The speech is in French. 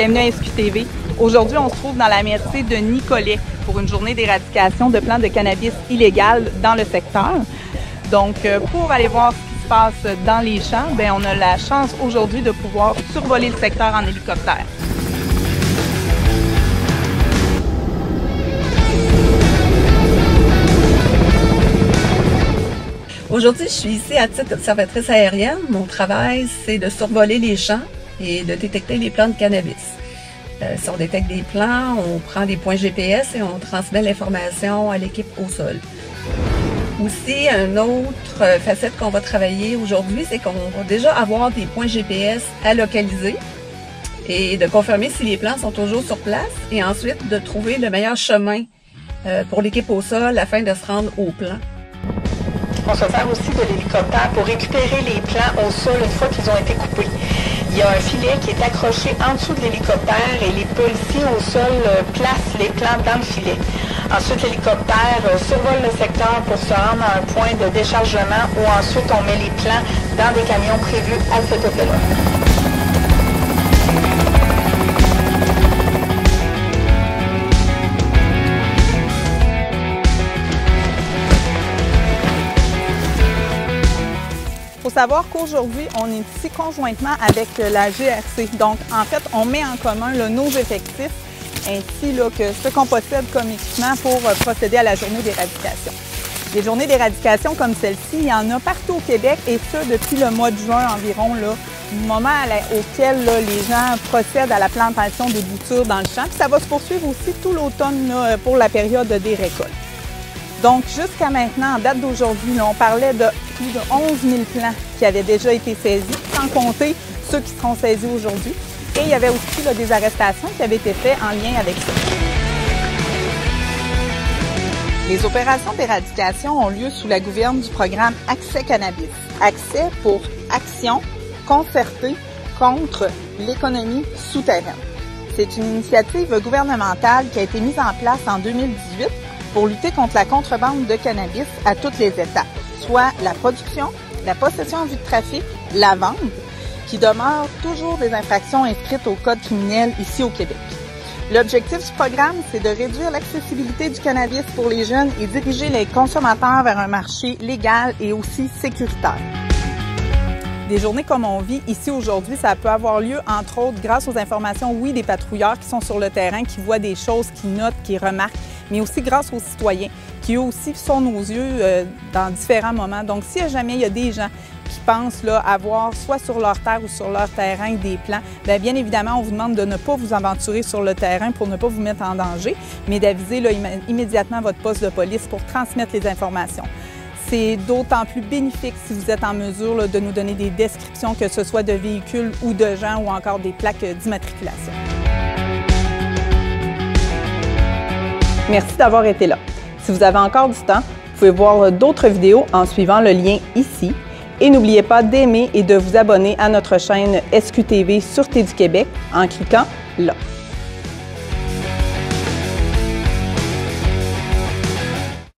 bienvenue à SQTV. Aujourd'hui, on se trouve dans la MRC de Nicolet pour une journée d'éradication de plantes de cannabis illégales dans le secteur. Donc, pour aller voir ce qui se passe dans les champs, on a la chance aujourd'hui de pouvoir survoler le secteur en hélicoptère. Aujourd'hui, je suis ici à titre d'observatrice aérienne. Mon travail, c'est de survoler les champs et de détecter les plants de cannabis. Si on détecte des plants, on prend des points GPS et on transmet l'information à l'équipe au sol. Aussi, une autre facette qu'on va travailler aujourd'hui, c'est qu'on va déjà avoir des points GPS à localiser et de confirmer si les plants sont toujours sur place et ensuite de trouver le meilleur chemin pour l'équipe au sol afin de se rendre au plan. On se sert aussi de l'hélicoptère pour récupérer les plants au sol une fois qu'ils ont été coupés. Il y a un filet qui est accroché en dessous de l'hélicoptère et les policiers au sol placent les plants dans le filet. Ensuite, l'hélicoptère survole le secteur pour se rendre à un point de déchargement où ensuite on met les plants dans des camions prévus à cet effet-là. Il faut savoir qu'aujourd'hui, on est ici conjointement avec la GRC. Donc, en fait, on met en commun nos effectifs ainsi que ce qu'on possède comme équipement pour procéder à la journée d'éradication. Des journées d'éradication comme celle-ci, il y en a partout au Québec et ça depuis le mois de juin environ, moment auquel les gens procèdent à la plantation des boutures dans le champ. Puis ça va se poursuivre aussi tout l'automne pour la période des récoltes. Donc, jusqu'à maintenant, en date d'aujourd'hui, on parlait de plus de 11 000 plants qui avaient déjà été saisis, sans compter ceux qui seront saisis aujourd'hui. Et il y avait aussi des arrestations qui avaient été faites en lien avec ça. Les opérations d'éradication ont lieu sous la gouverne du programme Accès Cannabis. Accès pour Action concertée contre l'économie souterraine. C'est une initiative gouvernementale qui a été mise en place en 2018 pour lutter contre la contrebande de cannabis à toutes les étapes, soit la production, la possession en vue de trafic, la vente, qui demeurent toujours des infractions inscrites au Code criminel ici au Québec. L'objectif du programme, c'est de réduire l'accessibilité du cannabis pour les jeunes et diriger les consommateurs vers un marché légal et aussi sécuritaire. Des journées comme on vit ici aujourd'hui, ça peut avoir lieu, entre autres, grâce aux informations, oui, des patrouilleurs qui sont sur le terrain, qui voient des choses, qui notent, qui remarquent, mais aussi grâce aux citoyens, qui eux aussi sont nos yeux dans différents moments. Donc, si jamais il y a des gens qui pensent avoir soit sur leur terre ou sur leur terrain des plans, bien évidemment, on vous demande de ne pas vous aventurer sur le terrain pour ne pas vous mettre en danger, mais d'aviser immédiatement votre poste de police pour transmettre les informations. C'est d'autant plus bénéfique si vous êtes en mesure de nous donner des descriptions, que ce soit de véhicules ou de gens ou encore des plaques d'immatriculation. Merci d'avoir été là. Si vous avez encore du temps, vous pouvez voir d'autres vidéos en suivant le lien ici. Et n'oubliez pas d'aimer et de vous abonner à notre chaîne SQTV Sûreté du Québec en cliquant là.